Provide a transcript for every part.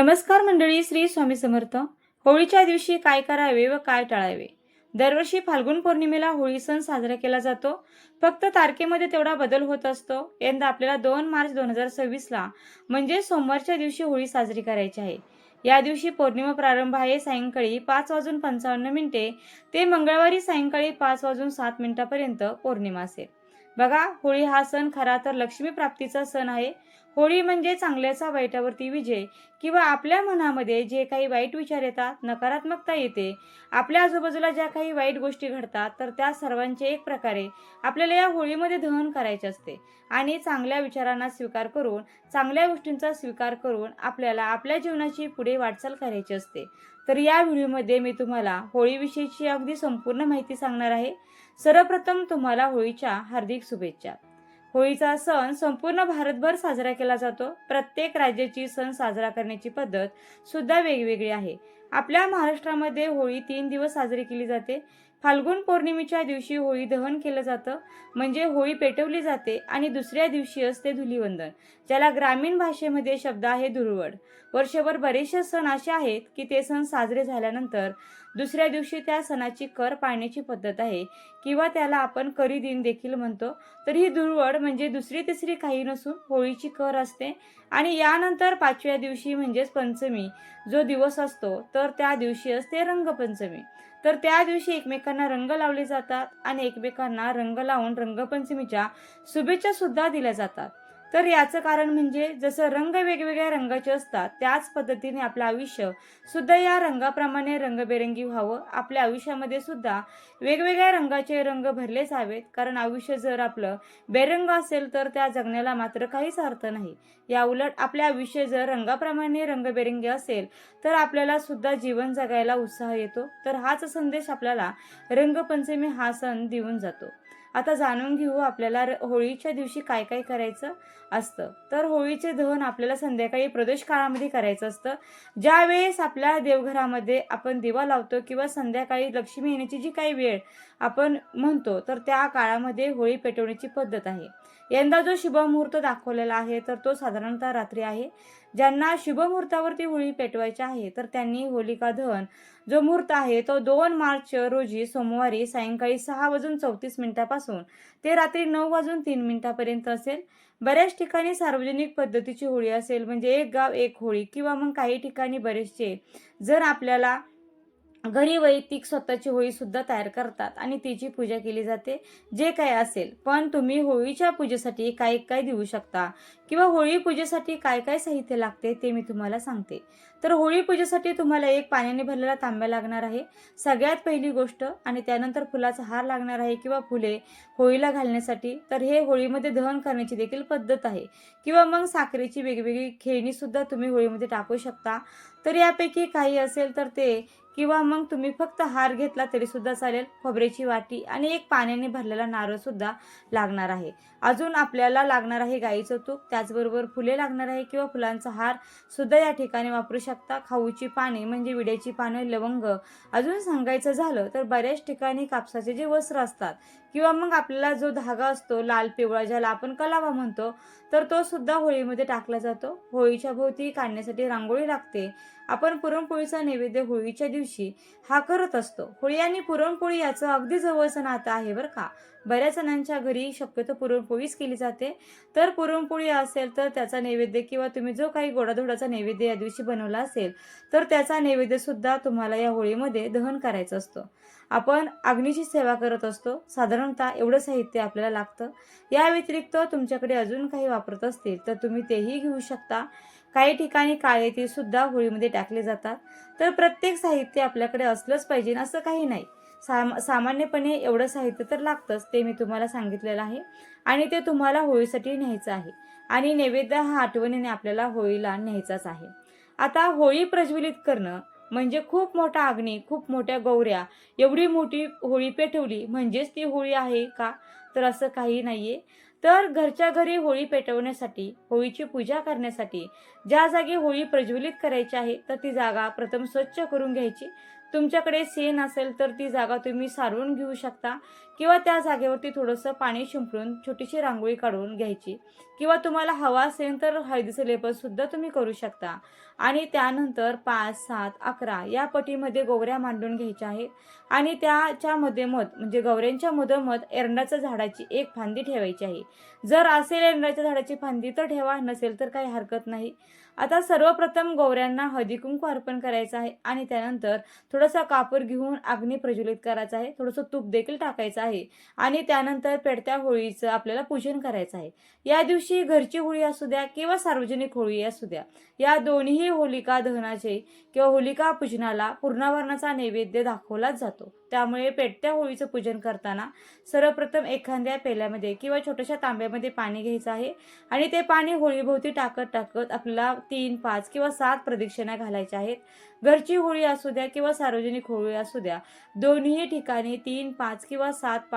नमस्कार मंडळी, श्री स्वामी समर्थ. होळीच्या दिवशी काय करावे व काय टाळावे? दरवर्षी फाल्गुन पौर्णिमेला होळी सण साजरा केला जातो. फक्त तारखेमध्ये तेवढा बदल होत असतो. यंदा आपल्याला 2 मार्च 2026ला म्हणजे सोमवारच्या दिवशी होळी साजरी करायची आहे. या दिवशी पौर्णिमा प्रारंभ आहे सायंकाळी 5:55 ते मंगळवारी सायंकाळी 5:07 पौर्णिमा असेल. बघा, होळी हा सण खरा तर लक्ष्मी प्राप्तीचा सण आहे. होळी म्हणजे चांगल्याचा वाईटावरती विजय किंवा आपल्या मनामध्ये जे काही वाईट विचार येतात, नकारात्मकता येते, आपल्या आजूबाजूला ज्या काही वाईट गोष्टी घडतात, तर त्या सर्वांचे एक प्रकारे आपल्याला या होळीमध्ये दहन करायचे असते आणि चांगल्या विचारांना स्वीकार करून, चांगल्या गोष्टींचा स्वीकार करून आपल्याला आपल्या जीवनाची पुढे वाटचाल करायची असते. तर या व्हिडिओमध्ये मी तुम्हाला होळीविषयीची अगदी संपूर्ण माहिती सांगणार आहे. सर्वप्रथम तुम्हाला होळीच्या हार्दिक शुभेच्छा. होळीचा सण संपूर्ण भारतभर साजरा केला जातो. प्रत्येक राज्याची सण साजरा करण्याची पद्धत सुद्धा वेगवेगळी आहे. आपल्या महाराष्ट्रामध्ये होळी 3 दिवस साजरी केली जाते. फाल्गुन पौर्णिमेच्या दिवशी होळी दहन केलं जातं, म्हणजे होळी पेटवली जाते आणि दुसऱ्या दिवशी असते धुलीवंदन, ज्याला ग्रामीण भाषेमध्ये शब्द आहे धुळवड. वर्षभर बरेचसे सण असे आहेत की ते सण साजरे झाल्यानंतर दुसऱ्या दिवशी त्या सणाची कर पाळण्याची पद्धत आहे किंवा त्याला आपण करी दिन देखील म्हणतो. तर ही धुळवड म्हणजे दुसरी तिसरी काही नसून होळीची कर असते आणि यानंतर 5व्या दिवशी म्हणजेच पंचमी जो दिवस असतो, तर त्या दिवशी असते रंगपंचमी. तर त्या दिवशी एकमेकांना रंग लावले जातात आणि एकमेकांना रंग लावून रंगपंचमीच्या शुभेच्छा सुद्धा दिल्या जातात. तर याचं कारण म्हणजे जसं रंग वेगवेगळ्या रंगाचे असतात, त्याच पद्धतीने आपलं आयुष्य सुद्धा या रंगाप्रमाणे रंगबेरंगी व्हावं. आपल्या आयुष्यामध्ये सुद्धा वेगवेगळ्या रंगाचे रंग भरले जावेत, कारण आयुष्य जर आपलं बेरंग असेल तर त्या जगण्याला मात्र काहीच अर्थ नाही. या उलट आपले आयुष्य जर रंगाप्रमाणे रंगबेरंगी असेल तर आपल्याला सुद्धा जीवन जगायला उत्साह येतो. तर हाच संदेश आपल्याला रंगपंचमी हा सण देऊन जातो. आता जाणून घेऊ आपल्याला होळीच्या दिवशी काय काय करायचं असतं. तर होळीचे दहन आपल्याला संध्याकाळी प्रदोष काळामध्ये करायचं असतं. ज्या वेळेस आपल्या देवघरामध्ये आपण दिवा लावतो किंवा संध्याकाळी लक्ष्मी येण्याची जी काही वेळ आपण म्हणतो, तर त्या काळामध्ये होळी पेटवण्याची पद्धत आहे. यंदा जो शुभमुहूर्त दाखवलेला आहे तर तो साधारणतः रात्री आहे. ज्यांना शुभमुहूर्तावरती होळी पेटवायची आहे तर त्यांनी होलिका दहन जो मुहूर्त आहे तो 2 मार्च रोजी सोमवारी सायंकाळी 6:34 पासून ते रात्री 9:03 असेल. बऱ्याच ठिकाणी सार्वजनिक पद्धतीची होळी असेल, म्हणजे एक गाव एक होळी, किंवा मग काही ठिकाणी बरेचसे जर आपल्याला घरी वैयक्तिक स्वतःची होळी सुद्धा तयार करतात आणि तिची पूजा केली जाते, जे काय असेल. पण तुम्ही होळीच्या पूजेसाठी काय काय देऊ शकता किंवा होळी पूजेसाठी काय काय साहित्य लागते ते मी तुम्हाला सांगते. तर होळी पूजेसाठी तुम्हाला एक पाण्याने भरलेला तांब्या लागणार आहे, सगळ्यात पहिली गोष्ट. आणि त्यानंतर फुलाचा हार लागणार आहे किंवा फुले होळीला घालण्यासाठी. तर हे होळीमध्ये दहन करण्याची देखील पद्धत आहे. किंवा मग साखरेची वेगवेगळी खेळणी सुद्धा तुम्ही होळीमध्ये टाकू शकता. तर यापैकी काही असेल तर ते, किंवा मग तुम्ही फक्त हार घेतला तरी सुद्धा चालेल. खोबऱ्याची वाटी आणि एक पाण्याने भरलेला नारळ सुद्धा लागणार आहे. अजून आपल्याला लागणार आहे गाईचं तूप, त्याचबरोबर फुले लागणार आहे किंवा फुलांचा हार सुद्धा या ठिकाणी वापरू शकता. खाऊची पाने म्हणजे विड्याची पानं, लवंग. अजून सांगायचं झालं तर बऱ्याच ठिकाणी कापसाचे जे वस्त्र असतात किंवा मग आपल्याला जो धागा असतो लाल पिवळा, ज्याला आपण कलावा म्हणतो, तर तो सुद्धा होळीमध्ये टाकला जातो. होळीच्या भोवती काढण्यासाठी रांगोळी लागते. आपण पुरणपोळीचा नैवेद्य होळीच्या दिवशी हा करत असतो. होळी आणि पुरणपोळी याचं अगदी जवळचं नातं आहे बरं का. बऱ्याच जणांच्या घरी शक्यतो पुरणपोळीच केली जाते. तर पुरणपोळी असेल तर त्याचा नैवेद्य किंवा तुम्ही जो काही गोडाधोडाचा नैवेद्य या दिवशी बनवला असेल तर त्याचा नैवेद्य सुद्धा तुम्हाला या होळीमध्ये दहन करायचं असतं. आपण अग्नीची सेवा करत असतो. साधारणतः एवढं साहित्य आपल्याला लागतं. या व्यतिरिक्त तुमच्याकडे अजून काही वापरत असतील तर तुम्ही तेही घेऊ शकता. काही ठिकाणी काळे तीळ सुद्धा होळीमध्ये टाकले जातात. तर प्रत्येक साहित्य आपल्याकडे असलंच पाहिजे असं काही नाही. सामान्यपणे एवढं साहित्य तर लागतंच, ते मी तुम्हाला सांगितलेलं आहे आणि ते तुम्हाला होळीसाठी न्यायचं आहे आणि नैवेद्य हा आठवणीने आपल्याला होळीला न्यायचाच आहे. आता होळी प्रज्वलित करणं म्हणजे खूप मोठा अग्नी, खूप मोठ्या गौऱ्या, एवढी मोठी होळी पेटवली म्हणजेच ती होळी आहे का? तर असं काही नाहीये. तर घरच्या घरी होळी पेटवण्यासाठी, होळीची पूजा करण्यासाठी ज्या जागी होळी प्रज्वलित करायची आहे तर ती जागा प्रथम स्वच्छ करून घ्यायची. तुमच्याकडे शेण असेल तर ती जागा तुम्ही सारवून घेऊ शकता किंवा त्या जागेवरती थोडंसं पाणी शिंपडून छोटीशी रांगोळी काढून घ्यायची किंवा तुम्हाला हवा असेल तर हळदीचं लेपन सुद्धा तुम्ही करू शकता. आणि त्यानंतर 5, 7, 11 या पटीमध्ये गोवऱ्या मांडून घ्यायच्या आहेत आणि त्याच्या मधोमध म्हणजे गवऱ्यांच्या मधोमध एरंडाच्या झाडाची एक फांदी ठेवायची आहे. जर असेल एरंडाच्या झाडाची फांदी तर ठेवा, नसेल तर काही हरकत नाही. आता सर्वप्रथम गौऱ्यांना हळदी कुंकू अर्पण करायचं आहे आणि त्यानंतर थोडासा कापूर घेऊन अग्नी प्रज्वलित करायचा आहे, थोडंसं तूप देखील टाकायचं आहे आणि त्यानंतर पेटत्या होळीचं आपल्याला पूजन करायचं आहे. या दिवशी घरची होळी असू द्या किंवा सार्वजनिक होळी असू द्या, या दोन्ही होलिका दहनाचे किंवा होलिका पूजनाला पूर्णावरणाचा नैवेद्य दाखवलाच जातो. त्यामुळे पेटत्या होळीचं पूजन करताना सर्वप्रथम एखाद्या पेल्यामध्ये किंवा छोट्याशा तांब्यामध्ये पाणी घ्यायचं आहे आणि ते पाणी होळीभोवती टाकत टाकत आपल्याला 3, 5 किंवा 7 प्रदक्षिणा घालायच्या आहेत. घरची होळी असू द्या किंवा सार्वजनिक होळी असू द्या, दोन्ही ठिकाणी 3, 5 किंवा 7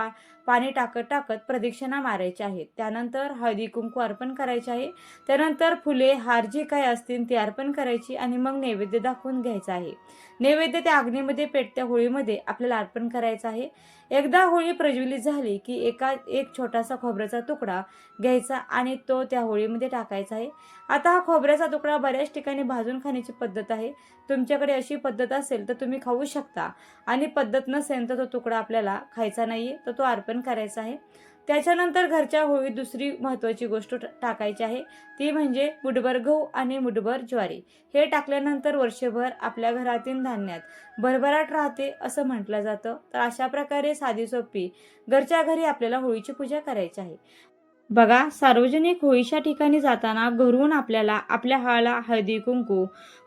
पाणी टाकत टाकत प्रदक्षिणा मारायच्या आहेत. त्यानंतर हळदी कुंकू अर्पण करायचे आहे. त्यानंतर फुले, हार जे काही असतील ते अर्पण करायची आणि मग नैवेद्य दाखवून घ्यायचा आहे. नैवेद्य त्या अग्नीमध्ये पेटत्या होळीमध्ये आपल्याला अर्पण करायचं आहे. एकदा होळी प्रज्वलित झाली की एक छोटासा खोबऱ्याचा तुकडा घ्यायचा आणि तो त्या होळीमध्ये टाकायचा आहे. आता हा खोबऱ्याचा तुकडा बऱ्याच ठिकाणी भाजून खाण्याची पद्धत आहे. तुमच्याकडे अशी पद्धत असेल तर तुम्ही खाऊ शकता आणि पद्धत नसेल तर तो तुकडा आपल्याला खायचा नाहीये, तर तो अर्पण करायचा आहे. त्याच्यानंतर घरच्या होळीत दुसरी महत्त्वाची गोष्ट टाकायची आहे, ती म्हणजे मुठभर गहू आणि मुठभर ज्वारी. हे टाकल्यानंतर वर्षभर आपल्या घरातील धान्यात भरभराट राहते असं म्हटलं जातं. तर अशा प्रकारे साधी सोपी घरच्या घरी आपल्याला होळीची पूजा करायची आहे. बघा, सार्वजनिक होळीच्या ठिकाणी जाताना घरून आपल्याला आपल्या हाळाला हळदी कुंकू,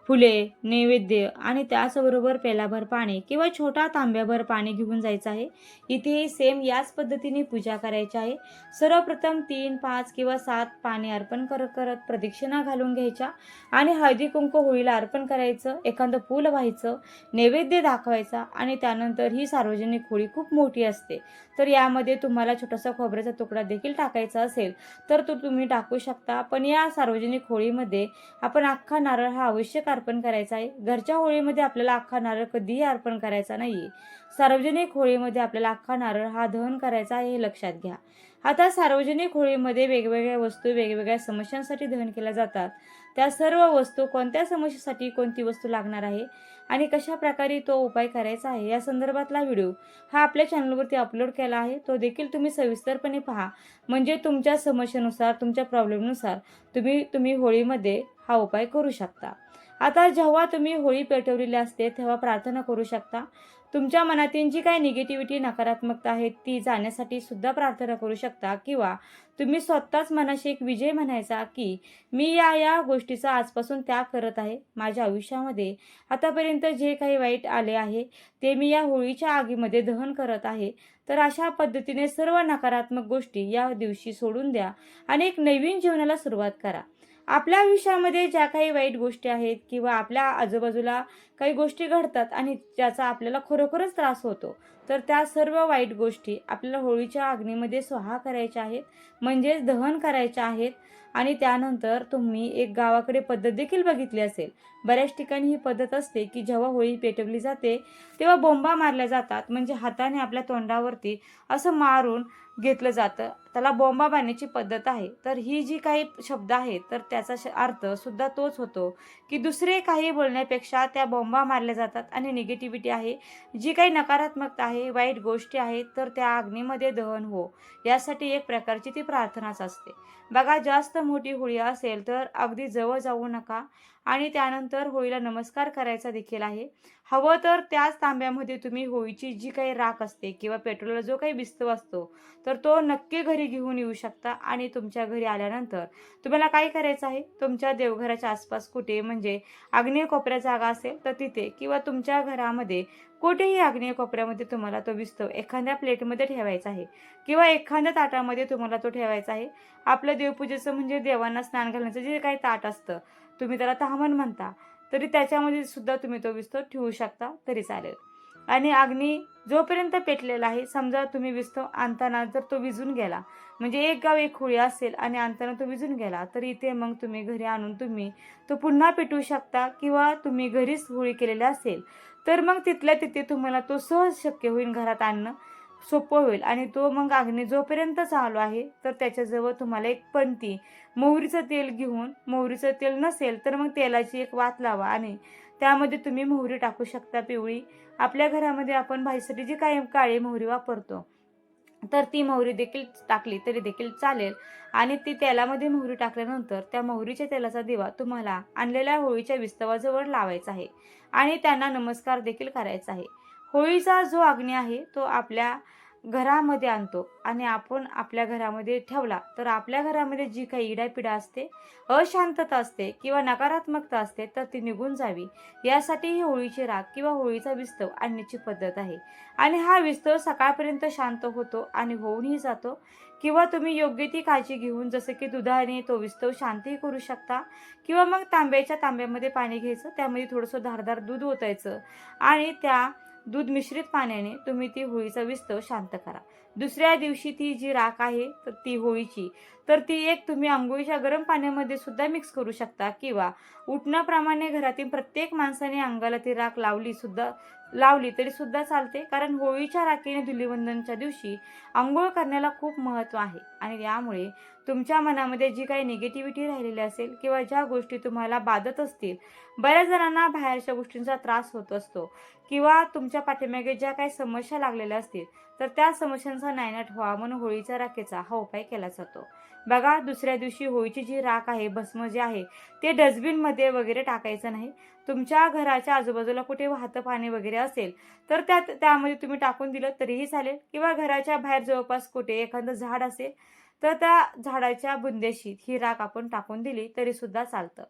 फुले, नैवेद्य आणि त्याचबरोबर पेलाभर पाणी किंवा छोटा तांब्याभर पाणी घेऊन जायचं आहे. इथेही सेम याच पद्धतीने पूजा करायची आहे. सर्वप्रथम 3, 5 किंवा 7 पाणी अर्पण करत करत प्रदक्षिणा घालून घ्यायच्या आणि हळदी कुंकू होळीला अर्पण करायचं, एखादं फूल व्हायचं, नैवेद्य दाखवायचा आणि त्यानंतर ही सार्वजनिक होळी खूप मोठी असते. तर यामध्ये तुम्हाला छोटासा खोबऱ्याचा तुकडा देखील टाकायचा असेल तर तो तुम्ही टाकू शकता. पण या सार्वजनिक होळीमध्ये आपण अख्खा नारळ हा आवश्यक अर्पण करायचा आहे. घरच्या होळीमध्ये आपल्याला अख्खा नारळ कधीही अर्पण करायचा नाहीये. सार्वजनिक होळीमध्ये आपल्याला अख्खा नारळ हा दहन करायचा आहे, हे लक्षात घ्या. आता सार्वजनिक होळीमध्ये वेगवेगळ्या वस्तू वेगवेगळ्या समस्यांसाठी दहन केल्या जातात. त्या सर्व वस्तू कोणत्या समस्येसाठी कोणती वस्तू लागणार आहे आणि कशा प्रकारे तो उपाय करायचा आहे या संदर्भातला व्हिडिओ हा आपल्या चॅनलवरती अपलोड केला आहे. तो देखील तुम्ही सविस्तरपणे पहा, म्हणजे तुमच्या समस्येनुसार तुमच्या प्रॉब्लेमनुसार तुम्ही होळीमध्ये हा उपाय करू शकता. आता जेव्हा तुम्ही होळी पेटवलेली असते तेव्हा प्रार्थना करू शकता. तुमच्या मनातील जी काही निगेटिव्हिटी नकारात्मकता आहे ती जाण्यासाठी सुद्धा प्रार्थना करू शकता किंवा तुम्ही स्वतःच मनाशी एक विजय म्हणायचा की मी या गोष्टीचा आजपासून त्याग करत आहे. माझ्या आयुष्यामध्ये आतापर्यंत जे काही वाईट आले आहे ते मी या होळीच्या आगीमध्ये दहन करत आहे. तर अशा पद्धतीने सर्व नकारात्मक गोष्टी या दिवशी सोडून द्या आणि एक नवीन जीवनाला सुरुवात करा. आपल्या आयुष्यामध्ये ज्या काही वाईट गोष्टी आहेत किंवा आपल्या आजूबाजूला काही गोष्टी घडतात आणि ज्याचा आपल्याला खरोखरच त्रास होतो, तर त्या सर्व वाईट गोष्टी आपल्याला होळीच्या अग्नीमध्ये स्वाहा करायच्या आहेत, म्हणजेच दहन करायच्या आहेत. आणि त्यानंतर तुम्ही एक गावाकडे पद्धत देखील बघितली असेल. बऱ्याच ठिकाणी ही पद्धत असते की जेव्हा होळी पेटवली जाते तेव्हा बोंबा मारल्या जातात, म्हणजे हाताने आपल्या तोंडावरती असं मारून घेतलं जातं. त्याला बोंबा बांधण्याची पद्धत आहे. तर ही जी काही शब्द आहेत तर त्याचा अर्थ सुद्धा तोच होतो की दुसरे काही बोलण्यापेक्षा त्या बोंबा मारल्या जातात आणि निगेटिव्हिटी आहे, जी काही नकारात्मकता आहे, वाईट गोष्टी आहेत, तर त्या अग्नीमध्ये दहन हो, यासाठी एक प्रकारची ती प्रार्थनाच असते. बघा, जास्त मोठी होळी असेल तर अगदी जवळ जाऊ नका आणि त्यानंतर होळीला नमस्कार करायचा देखील आहे. हवं तर त्याच तांब्यामध्ये तुम्ही होळीची जी काही राख असते किंवा पेट्रोलला जो काही बिस्तव असतो तर तो नक्की घरी घेऊन येऊ शकता. आणि तुमच्या घरी आल्यानंतर तुम्हाला काय करायचं आहे, तुमच्या देवघराच्या आसपास कुठे म्हणजे आग्नेय कोपऱ्यात जागा असेल तर तिथे किंवा तुमच्या घरामध्ये कुठेही आग्नेय कोपऱ्यामध्ये तुम्हाला तो बिस्तव एखाद्या प्लेटमध्ये ठेवायचा आहे किंवा एखाद्या ताटामध्ये तुम्हाला तो ठेवायचा आहे. आपलं देवपूजेचं म्हणजे देवांना स्नान घालण्याचं जे काही ताट असतं, तुम्ही त्याला ताम्हण म्हणता, तरी त्याच्यामध्ये सुद्धा तुम्ही तो विस्तव ठेवू शकता तरी चालेल. आणि अग्नी जोपर्यंत पेटलेला आहे, समजा तुम्ही विस्तव आणताना जर तो विझून गेला म्हणजे एक गाव एक होळी असेल आणि अंतानं तो विझून गेला, तर इथे मग तुम्ही घरी आणून तुम्ही तो पुन्हा पेटवू शकता. किंवा तुम्ही घरीच होळी केलेली असेल तर मग तिथल्या तिथे तुम्हाला तो सहज शक्य होईल, घरात आणणं सोपं होईल. आणि तो मग अग्नी जोपर्यंत चालू आहे तर त्याच्याजवळ तुम्हाला एक पंती मोहरीचं तेल घेऊन, मोहरीचं तेल नसेल तर मग तेलाची एक वात लावा आणि त्यामध्ये तुम्ही मोहरी टाकू शकता पिवळी. आपल्या घरामध्ये आपण भाजीसाठी जी काही काळी मोहरी वापरतो तर ती मोहरी देखील टाकली तरी देखील चालेल. आणि ती तेलामध्ये मोहरी टाकल्यानंतर त्या मोहरीच्या तेलाचा दिवा तुम्हाला आणलेल्या होळीच्या विस्तवाजवळ लावायचा आहे आणि त्यांना नमस्कार देखील करायचा आहे. होळीचा जो अग्नी आहे तो आपल्या घरामध्ये आणतो आणि आपण आपल्या घरामध्ये ठेवला तर आपल्या घरामध्ये जी काही इडापिडा असते, अशांतता असते किंवा नकारात्मकता असते तर ती निघून जावी, यासाठी ही होळीची राख किंवा होळीचा विस्तव आणण्याची पद्धत आहे. आणि हा विस्तव सकाळपर्यंत शांत होतो आणि होऊनही जातो. किंवा तुम्ही योग्य ती काळजी घेऊन जसं की दुधाने तो विस्तव शांतही करू शकता. किंवा मग तांब्यामध्ये पाणी घ्यायचं, त्यामध्ये थोडंसं धारदार दूध ओतायचं आणि त्या दूध मिश्रित पाण्याने तुम्ही ती होळीचा विस्तव शांत करा. दुसऱ्या दिवशी ती जी राख आहे तर ती होळीची, तर ती एक तुम्ही अंघोळीच्या गरम पाण्यामध्ये सुद्धा मिक्स करू शकता. किंवा उठण्याप्रमाणे घरातील प्रत्येक माणसाने अंगाला ती राख लावली तरी सुद्धा चालते. कारण होळीच्या राखेने धुलीवंदनच्या दिवशी अंघोळ करण्याला खूप महत्त्व आहे. आणि यामुळे तुमच्या मनामध्ये जी काही निगेटिव्हिटी राहिलेली असेल किंवा ज्या गोष्टी तुम्हाला बाधत असतील, बऱ्याच जणांना बाहेरच्या गोष्टींचा त्रास होत असतो किंवा तुमच्या पाठीमागे ज्या काही समस्या लागलेल्या असतील तर त्या समस्यांचा नायनाट व्हावा म्हणून होळीच्या राखेचा हा उपाय केला जातो. बघा, दुसऱ्या दिवशी होळीची जी राख आहे, भस्म जे आहे ते डस्टबिनमध्ये वगैरे टाकायचं नाही. तुमच्या घराच्या आजूबाजूला कुठे वाहतं पाणी वगैरे असेल तर त्यामध्ये तुम्ही टाकून दिलं तरीही चालेल. किंवा घराच्या बाहेर जवळपास कुठे एखादं झाड असेल तर त्या झाडाच्या बुंदेशी ही राख आपण टाकून दिली तरी सुद्धा चालतं.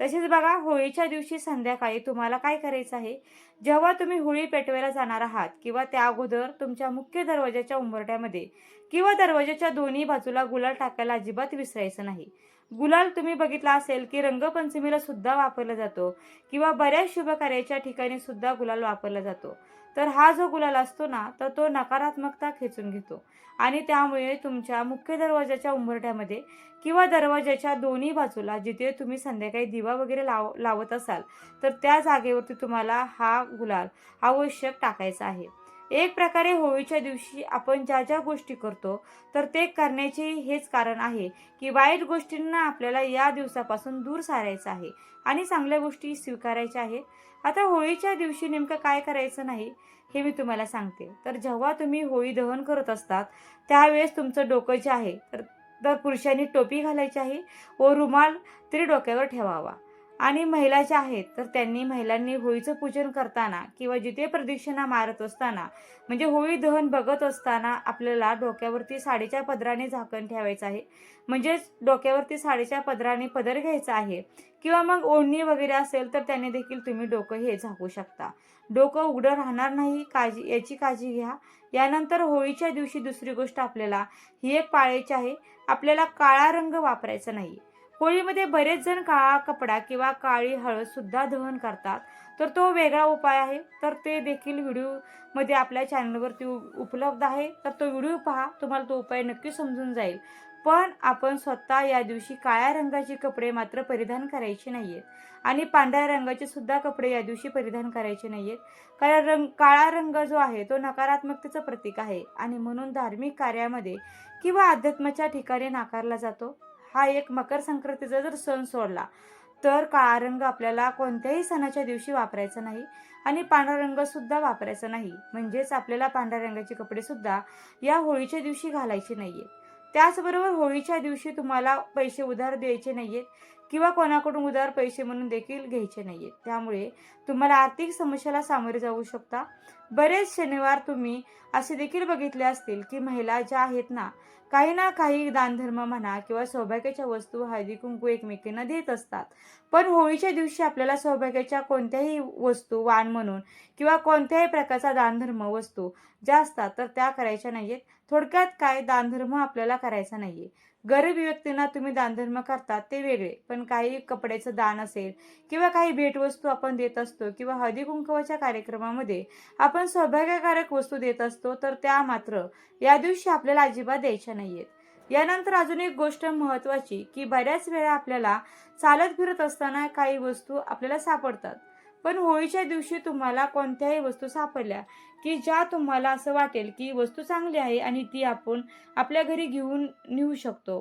तसेच बघा, होळीच्या दिवशी संध्याकाळी तुम्हाला काय करायचं आहे, जेव्हा तुम्ही होळी पेटवायला जाणार आहात किंवा त्या अगोदर तुमच्या मुख्य दरवाजाच्या उंबरठ्यामध्ये किंवा दरवाजाच्या दोन्ही बाजूला गुलाल टाकायला अजिबात विसरायचं नाही. गुलाल तुम्ही बघितला असेल की रंगपंचमीला सुद्धा वापरला जातो किंवा बऱ्याच शुभ कार्याच्या ठिकाणी सुद्धा गुलाल वापरला जातो. तर हा जो गुलाल असतो ना तर तो नकारात्मकता खेचून घेतो आणि त्यामुळे तुमच्या मुख्य दरवाजाच्या उंबरठ्यामध्ये किंवा दरवाजाच्या दोन्ही बाजूला जिथे तुम्ही संध्याकाळी दिवा वगैरे लावत असाल तर त्या जागेवरती तुम्हाला हा गुलाल आवश्यक टाकायचा आहे. एक प्रकारे होळीच्या दिवशी आपण ज्या ज्या गोष्टी करतो तर ते करण्याचे हेच कारण आहे की वाईट गोष्टींना आपल्याला या दिवसापासून दूर सारायचं आहे आणि चांगल्या गोष्टी स्वीकारायच्या आहेत. आता होळीच्या दिवशी नेमकं काय करायचं नाही हे मी तुम्हाला सांगते. तर जेव्हा तुम्ही होळी दहन करत असतात त्यावेळेस तुमचं डोकं जे आहे तर पुरुषांनी टोपी घालायची आहे व रुमाल तरी डोक्यावर ठेवावा. आणि महिला ज्या आहेत तर महिलांनी होळीचं पूजन करताना किंवा जिथे प्रदक्षिणा मारत असताना म्हणजे होळी दहन बघत असताना आपल्याला डोक्यावरती साडीच्या पदराने झाकण ठेवायचं आहे. म्हणजेच डोक्यावरती साडीच्या पदराने पदर घ्यायचा आहे. किंवा मग ओढणी वगैरे असेल तर त्याने देखील तुम्ही डोकं हे झाकू शकता. डोकं उघडं राहणार नाही याची काळजी घ्या. यानंतर होळीच्या दिवशी दुसरी गोष्ट आपल्याला ही एक पाळायची आहे, आपल्याला काळा रंग वापरायचा नाही. होळीमध्ये बरेच जण काळा कपडा किंवा काळी हळद सुद्धा दहन करतात, तर तो वेगळा उपाय आहे. तर ते देखील व्हिडिओमध्ये आपल्या चॅनलवरती उपलब्ध आहे. तर तो व्हिडिओ पहा, तुम्हाला तो उपाय नक्की समजून जाईल. पण आपण स्वतः या दिवशी काळ्या रंगाचे कपडे मात्र परिधान करायचे नाहीयेत आणि पांढऱ्या रंगाचे सुद्धा कपडे या दिवशी परिधान करायचे नाहीयेत. कारण काळा रंग जो आहे तो नकारात्मकतेचं प्रतीक आहे आणि म्हणून धार्मिक कार्यामध्ये किंवा अध्यात्माच्या ठिकाणी नाकारला जातो. हा एक मकर संक्रांतीचा जर सण सोडला तर काळा रंग आपल्याला कोणत्याही सणाच्या दिवशी वापरायचा नाही आणि पांढरा रंग सुद्धा वापरायचा नाही. म्हणजेच आपल्याला पांढऱ्या रंगाचे कपडे सुद्धा या होळीच्या दिवशी घालायचे नाहीये. त्याचबरोबर होळीच्या दिवशी तुम्हाला पैसे उधार द्यायचे नाहीयेत किंवा कोणाकडून उधार पैसे म्हणून देखील घ्यायचे नाहीयेत. त्यामुळे तुम्हाला आर्थिक समस्याला सामोरे जाऊ शकता. बरेच शनिवार तुम्ही असे देखील बघितले असतील की महिला ज्या आहेत ना काही ना काही दानधर्म म्हणा किंवा सौभाग्याच्या वस्तू हळदी कुंकू एकमेकींना देत असतात. पण होळीच्या दिवशी आपल्याला सौभाग्याच्या कोणत्याही वस्तू वाण म्हणून किंवा कोणत्याही प्रकारचा दानधर्म वस्तू ज्या असतात तर त्या करायच्या नाहीयेत. थोडक्यात काय, दानधर्म आपल्याला करायचा नाहीये. गरीब व्यक्तींना तुम्ही दानधर्म करतात ते वेगळे, पण काही कपड्याचं दान असेल किंवा काही भेटवस्तू आपण देत असतो किंवा हळदी कुंकवाच्या कार्यक्रमामध्ये आपण सौभाग्यकारक वस्तू देत असतो तर त्या मात्र या दिवशी आपल्याला अजिबात द्यायच्या नाहीयेत. यानंतर अजून एक गोष्ट महत्त्वाची की बऱ्याच वेळा आपल्याला चालत फिरत असताना काही वस्तू आपल्याला सापडतात, पण होळीच्या दिवशी तुम्हाला कोणत्याही वस्तू सापडल्या की ज्या तुम्हाला असं वाटेल की वस्तू चांगली आहे आणि ती आपण आपल्या घरी घेऊन नेऊ शकतो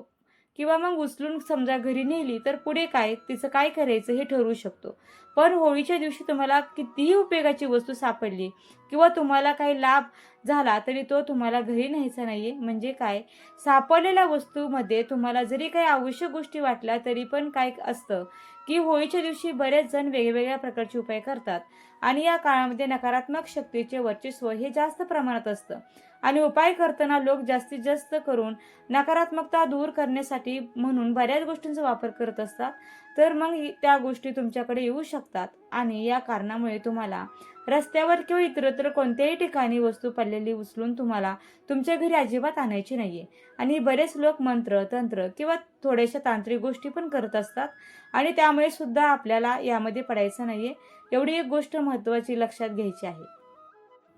किंवा मग उचलून समजा घरी नेली तर पुढे काय तिचं काय करायचं हे ठरवू शकतो. पण होळीच्या दिवशी तुम्हाला कितीही उपयोगाची वस्तू सापडली किंवा तुम्हाला काही लाभ झाला तरी तो तुम्हाला घरी न्यायचा नाहीये. म्हणजे काय, सापडलेल्या वस्तूमध्ये तुम्हाला जरी काही आवश्यक गोष्टी वाटल्या तरी पण काय असतं की होळीच्या दिवशी बरेच जण वेगवेगळ्या प्रकारचे उपाय करतात आणि या काळामध्ये नकारात्मक शक्तीचे वर्चस्व हे जास्त प्रमाणात असतं आणि उपाय करताना लोक जास्तीत जास्त करून नकारात्मकता दूर करण्यासाठी म्हणून बऱ्याच गोष्टींचा वापर करत असतात. तर मग त्या गोष्टी तुमच्याकडे येऊ शकतात आणि या कारणामुळे तुम्हाला रस्त्यावर किंवा इतरत्र कोणत्याही ठिकाणी वस्तू पडलेली उचलून तुम्हाला तुमच्या घरी अजिबात आणायची नाहीये. आणि बरेच लोक मंत्र तंत्र किंवा थोड्याशा तांत्रिक गोष्टी पण करत असतात आणि त्यामुळे सुद्धा आपल्याला यामध्ये पडायचं नाहीये. एवढी एक गोष्ट महत्त्वाची लक्षात घ्यायची आहे.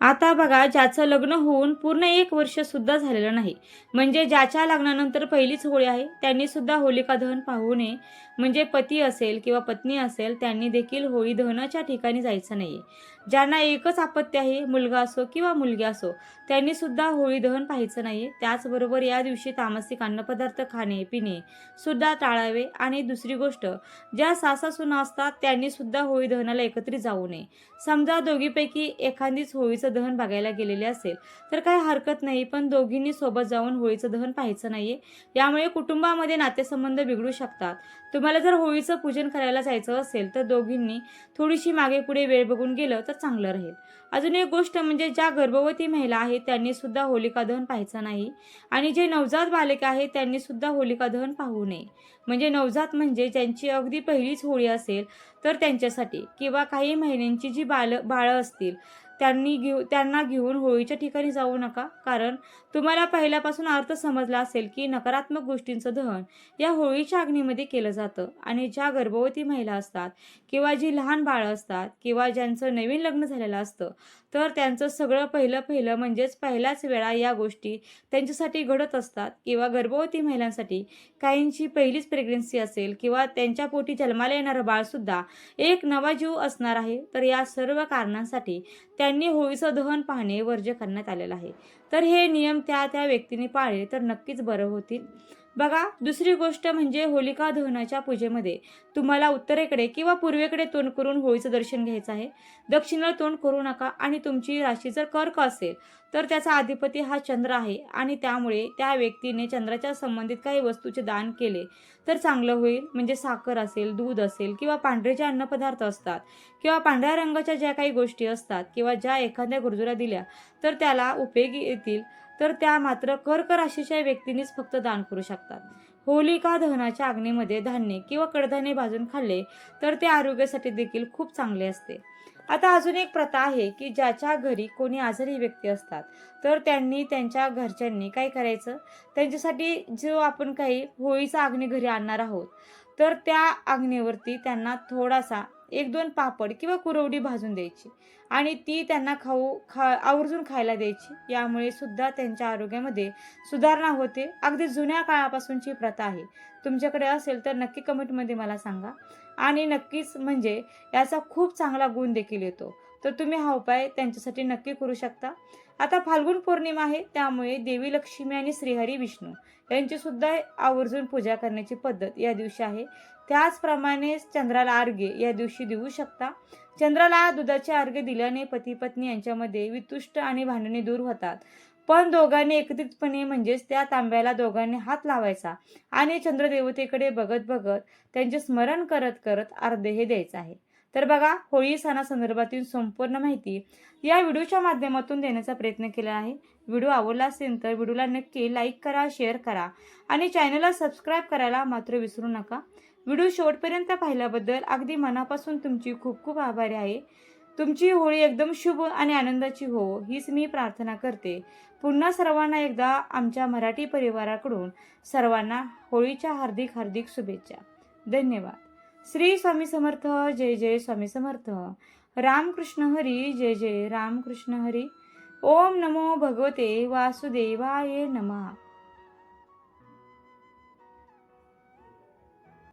आता बघा, ज्याचं लग्न होऊन पूर्ण 1 वर्ष सुद्धा झालेलं नाही, म्हणजे ज्याच्या लग्नानंतर पहिलीच होळी आहे, त्यांनी सुद्धा होलिका दहन पाहू नये. म्हणजे पती असेल किंवा पत्नी असेल त्यांनी देखील होळी दहनाच्या ठिकाणी जायचं नाहीये. ज्यांना एकच अपत्य आहे, मुलगा असो किंवा मुलगी असो, त्यांनी सुद्धा होळी दहन पाहायचं नाहीये. त्याचबरोबर या दिवशी तामसिक अन्नपदार्थ खाणे पिणे सुद्धा टाळावे. आणि दुसरी गोष्ट, ज्या सासा-सुना असतात त्यांनी सुद्धा होळी दहनाला एकत्रित जाऊ नये. समजा दोघीपैकी एखादीच होळीचं दहन बघायला गेलेले असेल तर काही हरकत नाही, पण दोघींनी सोबत जाऊन होळीचं दहन पाहायचं नाहीये. यामुळे कुटुंबामध्ये नातेसंबंध बिघडू शकतात. तुम्हाला जर होळीचं पूजन करायला जायचं असेल तर दोघींनी थोडीशी मागे पुढे वेळ बघून गेलं तर चांगलं राहील. अजून एक गोष्ट म्हणजे ज्या गर्भवती महिला आहेत त्यांनी सुद्धा होलिका दहन पाहायचं नाही आणि जे नवजात बालके आहेत त्यांनी सुद्धा होलिका दहन पाहू नये. म्हणजे नवजात म्हणजे ज्यांची अगदी पहिलीच होळी असेल तर त्यांच्यासाठी, किंवा काही महिन्यांची जी बाळं असतील त्यांना घेऊन होळीच्या ठिकाणी जाऊ नका. कारण तुम्हाला पहिल्यापासून अर्थ समजला असेल की नकारात्मक गोष्टींचं दहन या होळीच्या अग्नीमध्ये केलं जातं. आणि ज्या गर्भवती महिला असतात किंवा जी लहान बाळं असतात किंवा ज्यांचं नवीन लग्न झालेलं असतं तर त्यांचं सगळं पहिलं म्हणजेच पहिल्याच वेळा या गोष्टी त्यांच्यासाठी घडत असतात. किंवा गर्भवती महिलांसाठी काहींची पहिलीच प्रेग्नन्सी असेल किंवा त्यांच्या पोटी जन्माला येणारं बाळसुद्धा एक नवा जीव असणार आहे. तर या सर्व कारणांसाठी त्यांनी होळीचं दहन पाहणे वर्ज्य करण्यात आलेलं आहे. तर हे नियम त्या व्यक्तीने पाळले तर नक्कीच बरं होतील. बघा, दुसरी गोष्ट म्हणजे होलिका दहनाच्या पूजेमध्ये तुम्हाला उत्तरेकडे किंवा पूर्वेकडे तोंड करून होळीचं दर्शन घ्यायचं आहे. दक्षिणेला तोंड करू नका. आणि तुमची राशी जर कर्क असेल तर त्याचा अधिपती हा चंद्र आहे आणि त्यामुळे त्या व्यक्तीने चंद्राच्या संबंधित काही वस्तूचे दान केले तर चांगलं होईल. म्हणजे साखर असेल, दूध असेल किंवा पांढरे जे अन्नपदार्थ असतात किंवा पांढऱ्या रंगाच्या ज्या काही गोष्टी असतात किंवा ज्या एखाद्या गरजूला दिल्या तर त्याला उपयोगी येतील तर त्या मात्र कर्क राशीच्या व्यक्तींनीच फक्त दान करू शकतात. होलिका दहनाच्या अग्नीमध्ये धान्य किंवा कडधान्य भाजून खाल्ले तर ते आरोग्यासाठी देखील खूप चांगले असते. आता अजून एक प्रथा आहे की ज्याच्या घरी कोणी आजारी व्यक्ती असतात तर त्यांनी त्यांच्या घरच्यांनी काय करायचं, त्यांच्यासाठी जो आपण काही होळीचा अग्नी घरी आणणार आहोत तर त्या अग्नीवरती त्यांना थोडासा 1-2 पापड किंवा कुरवडी भाजून द्यायची आणि ती त्यांना आवर्जून खायला द्यायची. यामुळे सुद्धा त्यांच्या आरोग्यामध्ये सुधारणा होते. अगदी जुन्या काळापासूनची प्रथा आहे. तुमच्याकडे असेल तर नक्की कमेंटमध्ये मला सांगा. आणि नक्कीच म्हणजे याचा खूप चांगला गुण देखील येतो. तर तुम्ही हा उपाय त्यांच्यासाठी नक्की करू शकता. आता फाल्गुन पौर्णिमा आहे, त्यामुळे देवी लक्ष्मी आणि श्रीहरी विष्णू यांची सुद्धा आवर्जून पूजा करण्याची पद्धत या दिवशी आहे. त्याचप्रमाणे चंद्राला अर्घ्य या दिवशी देऊ शकता. चंद्राला दुधाचे अर्घ्य दिल्याने पती पत्नी यांच्यामध्ये वितुष्ट आणि भांडणे दूर होतात. पण दोघांनी एकत्रितपणे म्हणजेच त्या तांब्याला दोघांनी हात लावायचा आणि चंद्रदेवतेकडे बघत बघत त्यांचे स्मरण करत करत अर्घ्य हे द्यायचं आहे. तर बघा, होळी सणासंदर्भातील संपूर्ण माहिती या व्हिडिओच्या माध्यमातून देण्याचा प्रयत्न केला आहे. व्हिडिओ आवडला असेल तर व्हिडिओला नक्की लाईक करा, शेअर करा आणि चॅनलला सबस्क्राईब करायला मात्र विसरू नका. व्हिडिओ शेवटपर्यंत पाहिल्याबद्दल अगदी मनापासून तुमची खूप खूप आभारी आहे. तुमची होळी एकदम शुभ आणि आनंदाची हो हीच मी प्रार्थना करते. पुन्हा सर्वांना एकदा आमच्या मराठी परिवाराकडून सर्वांना होळीच्या हार्दिक हार्दिक शुभेच्छा. धन्यवाद. श्री स्वामी समर्थ. जय जय स्वामी समर्थ. रामकृष्ण हरी. जय जय रामकृष्ण हरी. ओम नमो भगवते वासुदेवाय नमः.